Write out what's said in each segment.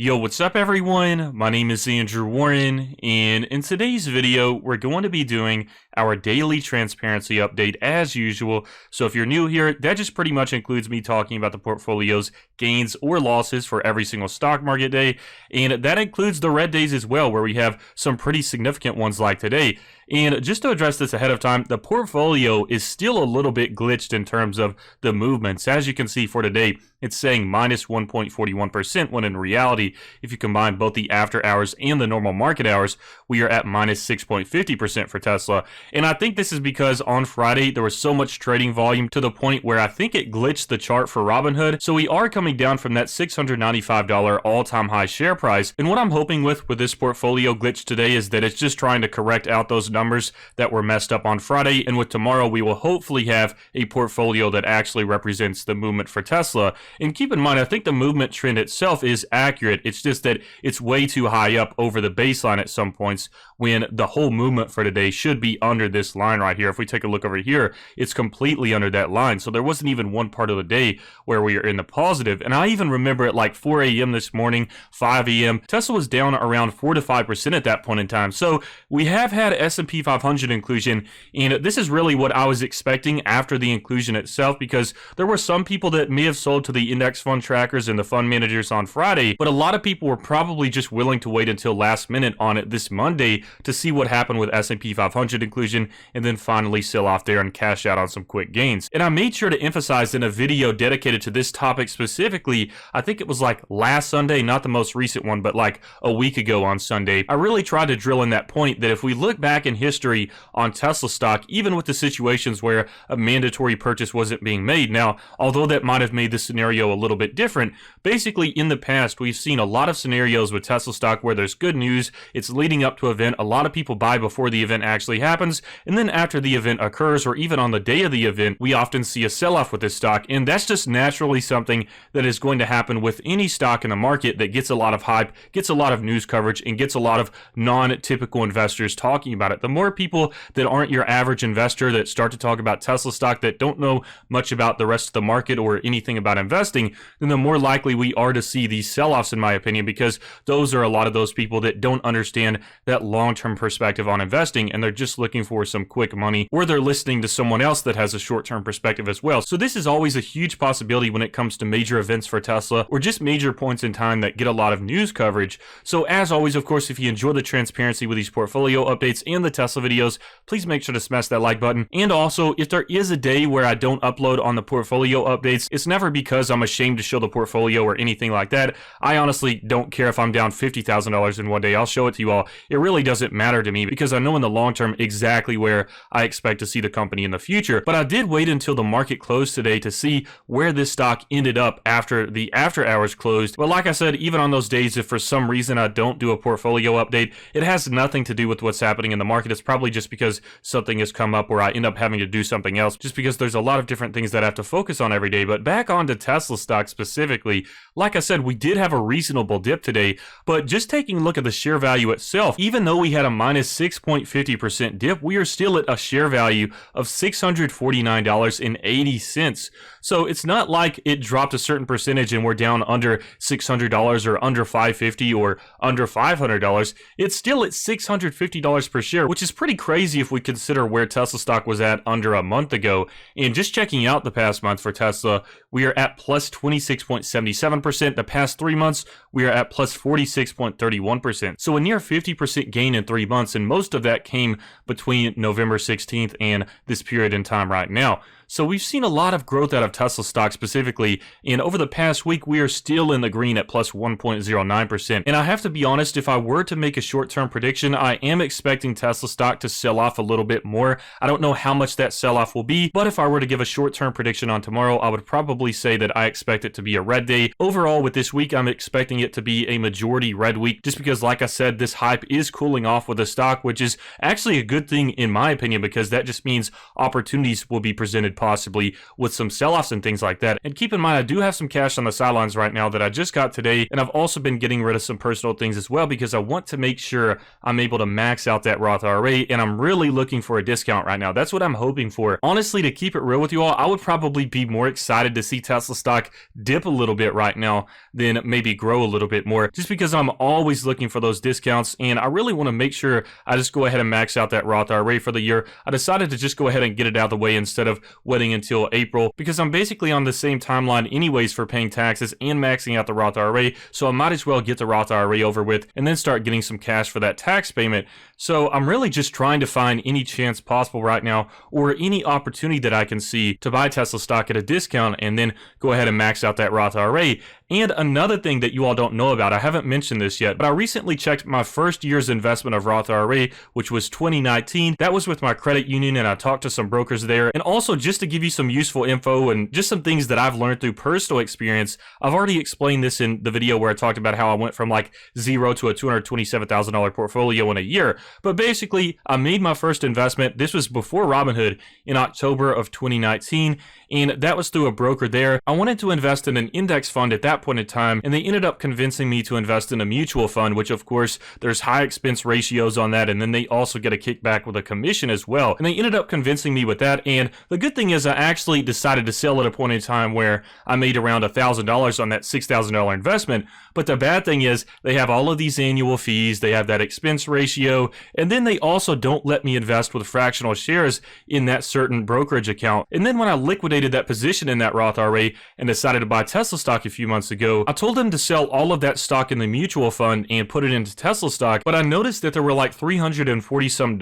Yo, what's up everyone? My name is Andrew Warren, and in today's video, we're going to be doing our daily transparency update as usual. So if you're new here, that just pretty much includes me talking about the portfolio's gains or losses for every single stock market day, and that includes the red days as well, where we have some pretty significant ones like today. And just to address this ahead of time, the portfolio is still a little bit glitched in terms of the movements. As you can see for today, it's saying minus 1.41%, when in reality, if you combine both the after hours and the normal market hours, we are at minus 6.50% for Tesla. And I think this is because on Friday, there was so much trading volume to the point where I think it glitched the chart for Robinhood. So we are coming down from that $695 all-time high share price. And what I'm hoping with this portfolio glitch today is that it's just trying to correct out those numbers that were messed up on Friday. And with tomorrow, we will hopefully have a portfolio that actually represents the movement for Tesla. And keep in mind, I think the movement trend itself is accurate. It's just that it's way too high up over the baseline at some points, when the whole movement for today should be under this line right here. If we take a look over here, it's completely under that line. So there wasn't even one part of the day where we are in the positive. And I even remember at like 4 a.m. this morning, 5 a.m., Tesla was down around 4 to 5% at that point in time. So we have had S&P 500 inclusion, and this is really what I was expecting after the inclusion itself, because there were some people that may have sold to the index fund trackers and the fund managers on Friday, but a lot of people were probably just willing to wait until last minute on it this Monday to see what happened with S&P 500 inclusion, and then finally sell off there and cash out on some quick gains. And I made sure to emphasize in a video dedicated to this topic specifically, I think it was like last Sunday, not the most recent one, but like a week ago on Sunday, I really tried to drill in that point that if we look back in history on Tesla stock, even with the situations where a mandatory purchase wasn't being made, now, although that might have made the scenario a little bit different, basically in the past, we've seen a lot of scenarios with Tesla stock where there's good news, it's leading up to an event, a lot of people buy before the event actually happens, and then after the event occurs, or even on the day of the event, we often see a sell-off with this stock, and that's just naturally something that is going to happen with any stock in the market that gets a lot of hype, gets a lot of news coverage, and gets a lot of non-typical investors talking about it. The more people that aren't your average investor that start to talk about Tesla stock that don't know much about the rest of the market or anything about investing, then the more likely we are to see these sell-offs, in my opinion, because those are a lot of those people that don't understand that long-term perspective on investing, and they're just looking for some quick money, or they're listening to someone else that has a short-term perspective as well. So this is always a huge possibility when it comes to major events for Tesla, or just major points in time that get a lot of news coverage. So as always, of course, if you enjoy the transparency with these portfolio updates and the Tesla videos, please make sure to smash that like button. And also, if there is a day where I don't upload on the portfolio updates, it's never because I'm ashamed to show the portfolio or anything like that. I honestly don't care if I'm down $50,000 in one day. I'll show it to you all. It really doesn't matter to me because I know in the long term exactly where I expect to see the company in the future. But I did wait until the market closed today to see where this stock ended up after the after hours closed. But like I said, even on those days, if for some reason I don't do a portfolio update, it has nothing to do with what's happening in the market. It's probably just because something has come up where I end up having to do something else, just because there's a lot of different things that I have to focus on every day. But back on to Tesla stock specifically, like I said, we did have a reasonable dip today, but just taking a look at the share value itself, even though we had a minus 6.50% dip, we are still at a share value of $649.80. So it's not like it dropped a certain percentage and we're down under $600 or under $550 or under $500. It's still at $650 per share, which is pretty crazy if we consider where Tesla stock was at under a month ago. And just checking out the past month for Tesla, we are at plus 26.77%. The past 3 months, we are at plus 46.31%. So a near 50% gain in 3 months, and most of that came between November 16th and this period in time right now. So we've seen a lot of growth out of Tesla stock specifically, and over the past week, we are still in the green at plus 1.09%. And I have to be honest, if I were to make a short-term prediction, I am expecting Tesla stock to sell off a little bit more. I don't know how much that sell-off will be, but if I were to give a short-term prediction on tomorrow, I would probably say that I expect it to be a red day. Overall, with this week, I'm expecting it to be a majority red week, just because, like I said, this hype is cooling off with the stock, which is actually a good thing in my opinion, because that just means opportunities will be presented possibly with some sell-offs and things like that. And keep in mind, I do have some cash on the sidelines right now that I just got today, and I've also been getting rid of some personal things as well because I want to make sure I'm able to max out that Roth IRA, and I'm really looking for a discount right now. That's what I'm hoping for. Honestly, to keep it real with you all, I would probably be more excited to see Tesla stock dip a little bit right now than maybe grow a little bit more, just because I'm always looking for those discounts, and I really want to make sure I just go ahead and max out that Roth IRA for the year. I decided to just go ahead and get it out of the way instead of waiting until April, because I'm basically on the same timeline anyways for paying taxes and maxing out the Roth IRA, so I might as well get the Roth IRA over with and then start getting some cash for that tax payment. So I'm really just trying to find any chance possible right now, or any opportunity that I can see to buy Tesla stock at a discount and then go ahead and max out that Roth IRA. And another thing that you all don't know about, I haven't mentioned this yet, but I recently checked my first year's investment of Roth IRA, which was 2019. That was with my credit union, and I talked to some brokers there. And also, just to give you some useful info and just some things that I've learned through personal experience, I've already explained this in the video where I talked about how I went from like zero to a $227,000 portfolio in a year. But basically, I made my first investment. This was before Robinhood in October of 2019, and that was through a broker there. I wanted to invest in an index fund at that point in time, and they ended up convincing me to invest in a mutual fund, which of course there's high expense ratios on that, and then they also get a kickback with a commission as well. And they ended up convincing me with that, and the good thing is I actually decided to sell at a point in time where I made around $1,000 on that $6,000 investment. But the bad thing is they have all of these annual fees, they have that expense ratio, and then they also don't let me invest with fractional shares in that certain brokerage account. And then when I liquidated that position in that Roth IRA and decided to buy Tesla stock a few months ago, I told them to sell all of that stock in the mutual fund and put it into Tesla stock, but I noticed that there were like $340 some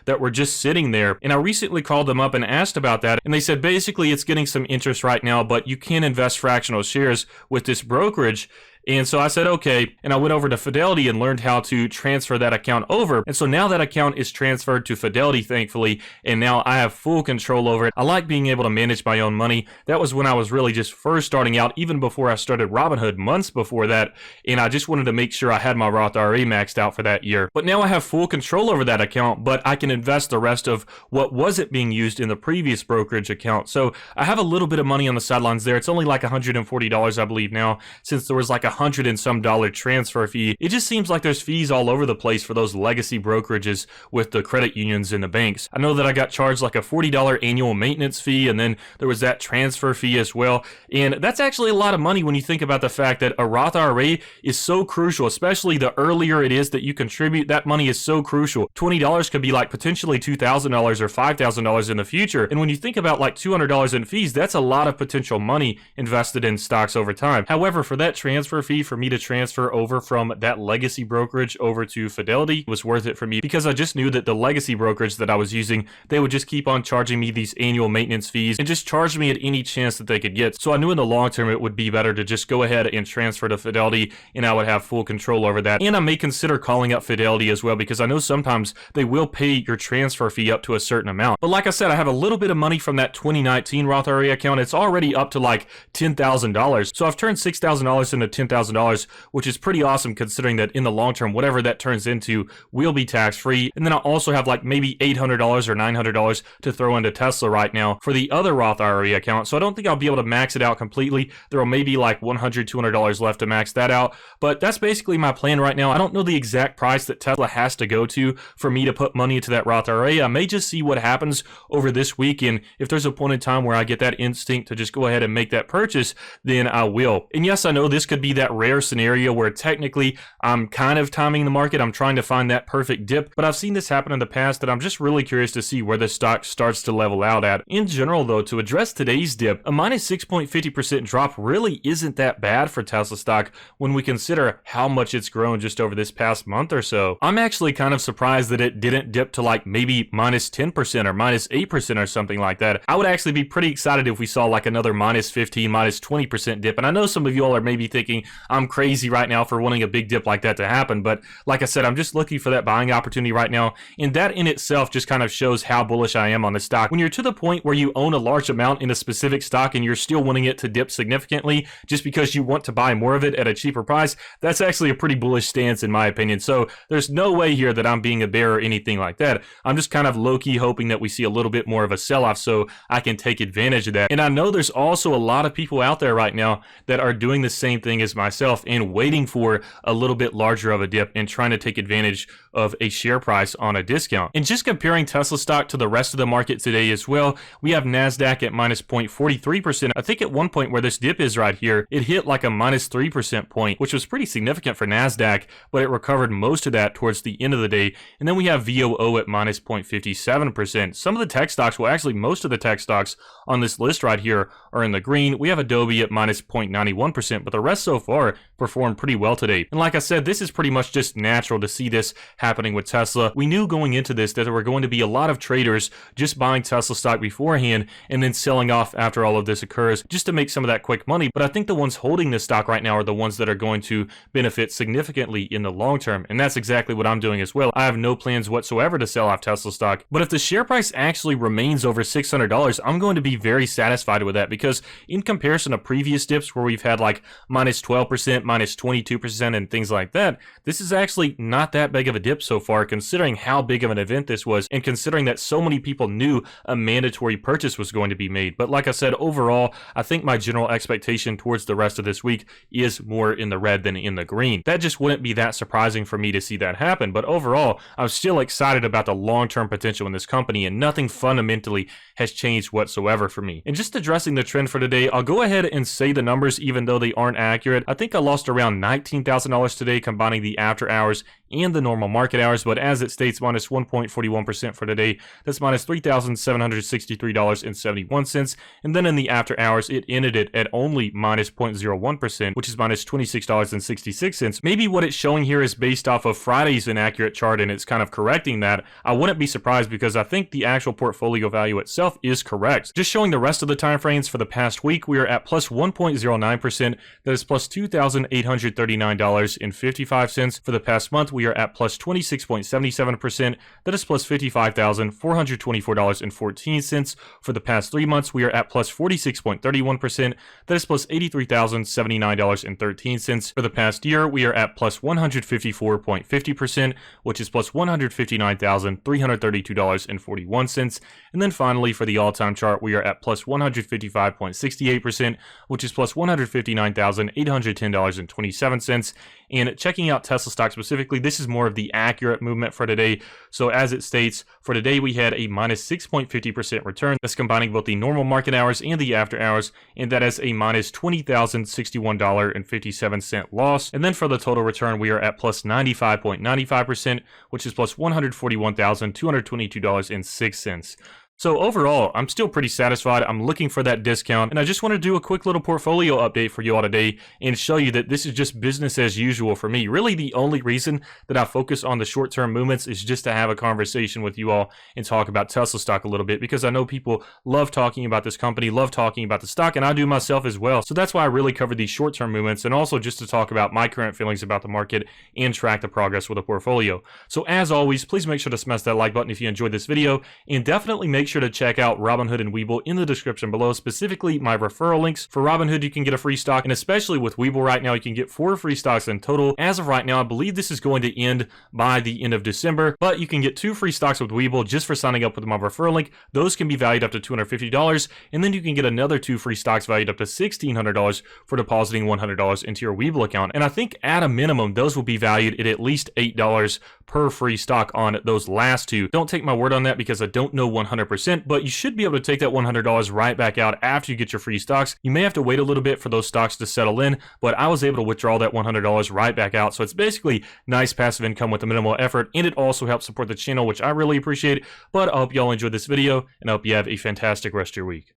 that were just sitting there. And I recently called them up and asked about that, and they said basically it's getting some interest right now, but you can invest fractional shares with this brokerage. And so I said, okay, and I went over to Fidelity and learned how to transfer that account over. And so now that account is transferred to Fidelity, thankfully, and now I have full control over it. I like being able to manage my own money. That was when I was really just first starting out, even before I started Robinhood, months before that, and I just wanted to make sure I had my Roth IRA maxed out for that year. But now I have full control over that account, but I can invest the rest of what wasn't being used in the previous brokerage account. So I have a little bit of money on the sidelines there. It's only like $140, I believe now, since there was like $100 and some transfer fee. It just seems like there's fees all over the place for those legacy brokerages with the credit unions and the banks. I know that I got charged like a $40 annual maintenance fee, and then there was that transfer fee as well. And that's actually a lot of money when you think about the fact that a Roth IRA is so crucial, especially the earlier it is that you contribute. That money is so crucial. $20 could be like potentially $2,000 or $5,000 in the future. And when you think about like $200 in fees, that's a lot of potential money invested in stocks over time. However, for that transfer fee, for me to transfer over from that legacy brokerage over to Fidelity was worth it for me, because I just knew that the legacy brokerage that I was using, they would just keep on charging me these annual maintenance fees and just charge me at any chance that they could get. So I knew in the long term it would be better to just go ahead and transfer to Fidelity, and I would have full control over that. And I may consider calling up Fidelity as well, because I know sometimes they will pay your transfer fee up to a certain amount. But like I said, I have a little bit of money from that 2019 Roth IRA account. It's already up to like $10,000. So I've turned $6,000 into $10,000, which is pretty awesome considering that in the long term, whatever that turns into will be tax free. And then I also have like maybe $800 or $900 to throw into Tesla right now for the other Roth IRA account. So I don't think I'll be able to max it out completely. There will maybe like $100, $200 left to max that out. But that's basically my plan right now. I don't know the exact price that Tesla has to go to for me to put money into that Roth IRA. I may just see what happens over this week. And if there's a point in time where I get that instinct to just go ahead and make that purchase, then I will. And yes, I know this could be that rare scenario where technically I'm kind of timing the market. I'm trying to find that perfect dip, but I've seen this happen in the past, and I'm just really curious to see where the stock starts to level out at. In general though, to address today's dip, a minus 6.50% drop really isn't that bad for Tesla stock when we consider how much it's grown just over this past month or so. I'm actually kind of surprised that it didn't dip to like maybe minus 10% or minus 8% or something like that. I would actually be pretty excited if we saw like another minus 15, minus 20% dip. And I know some of you all are maybe thinking, I'm crazy right now for wanting a big dip like that to happen, but like I said, I'm just looking for that buying opportunity right now, and that in itself just kind of shows how bullish I am on the stock. When you're to the point where you own a large amount in a specific stock and you're still wanting it to dip significantly just because you want to buy more of it at a cheaper price, that's actually a pretty bullish stance in my opinion. So there's no way here that I'm being a bear or anything like that. I'm just kind of low-key hoping that we see a little bit more of a sell-off so I can take advantage of that. And I know there's also a lot of people out there right now that are doing the same thing as myself and waiting for a little bit larger of a dip and trying to take advantage of a share price on a discount. And just comparing Tesla stock to the rest of the market today as well, we have NASDAQ at minus 0.43%. I think at one point where this dip is right here, it hit like a minus 3% point, which was pretty significant for NASDAQ, but it recovered most of that towards the end of the day. And then we have VOO at minus 0.57%. Some of the tech stocks, well actually most of the tech stocks on this list right here are in the green. We have Adobe at minus 0.91%, but the rest so far performed pretty well today. And like I said, this is pretty much just natural to see this happening with Tesla. We knew going into this that there were going to be a lot of traders just buying Tesla stock beforehand and then selling off after all of this occurs just to make some of that quick money. But I think the ones holding this stock right now are the ones that are going to benefit significantly in the long term. And that's exactly what I'm doing as well. I have no plans whatsoever to sell off Tesla stock. But if the share price actually remains over $600, I'm going to be very satisfied with that, because in comparison to previous dips where we've had like minus 12%, minus 22% and things like that, this is actually not that big of a dip so far, considering how big of an event this was and considering that so many people knew a mandatory purchase was going to be made. But like I said, overall, I think my general expectation towards the rest of this week is more in the red than in the green. That just wouldn't be that surprising for me to see that happen. But overall, I'm still excited about the long-term potential in this company, and nothing fundamentally has changed whatsoever for me. And just addressing the trend for today, I'll go ahead and say the numbers even though they aren't accurate. I think I lost around $19,000 today combining the after hours and the normal market hours, but as it states, minus 1.41% for today. That's minus $3,763.71. And then in the after hours, it ended it at only minus 0.01%, which is minus $26.66. Maybe what it's showing here is based off of Friday's inaccurate chart and it's kind of correcting that. I wouldn't be surprised, because I think the actual portfolio value itself is correct. Just showing the rest of the time frames for the past week, we are at plus 1.09%. That is plus $2,839.55. For the past month, we are at plus 26.77%. That is plus $55,424.14. For the past 3 months, we are at plus 46.31%. That is plus $83,079.13. For the past year, we are at plus 154.50%, which is plus $159,332.41. And then finally, for the all-time chart, we are at plus 155.68%, which is plus $159,810.27. And checking out Tesla stock specifically, this is more of the accurate movement for today. So as it states, for today we had a minus 6.50% return. That's combining both the normal market hours and the after hours, and that is a minus $20,061.57 loss. And then for the total return, we are at plus 95.95%, which is plus $141,222.06. So overall, I'm still pretty satisfied. I'm looking for that discount, and I just want to do a quick little portfolio update for you all today and show you that this is just business as usual for me. Really, the only reason that I focus on the short-term movements is just to have a conversation with you all and talk about Tesla stock a little bit, because I know people love talking about this company, love talking about the stock, and I do myself as well. So that's why I really covered these short-term movements, and also just to talk about my current feelings about the market and track the progress with a portfolio. So as always, please make sure to smash that like button if you enjoyed this video, and definitely make sure to check out Robinhood and Webull in the description below, specifically my referral links. For Robinhood, you can get a free stock, and especially with Webull right now, you can get 4 free stocks in total. As of right now, I believe this is going to end by the end of December, but you can get 2 free stocks with Webull just for signing up with my referral link. Those can be valued up to $250, and then you can get another 2 free stocks valued up to $1,600 for depositing $100 into your Webull account. And I think at a minimum, those will be valued at least $8 per free stock on those last 2. Don't take my word on that, because I don't know 100%, but you should be able to take that $100 right back out after you get your free stocks. You may have to wait a little bit for those stocks to settle in, but I was able to withdraw that $100 right back out. So it's basically nice passive income with a minimal effort, and it also helps support the channel, which I really appreciate. But I hope y'all enjoyed this video, and I hope you have a fantastic rest of your week.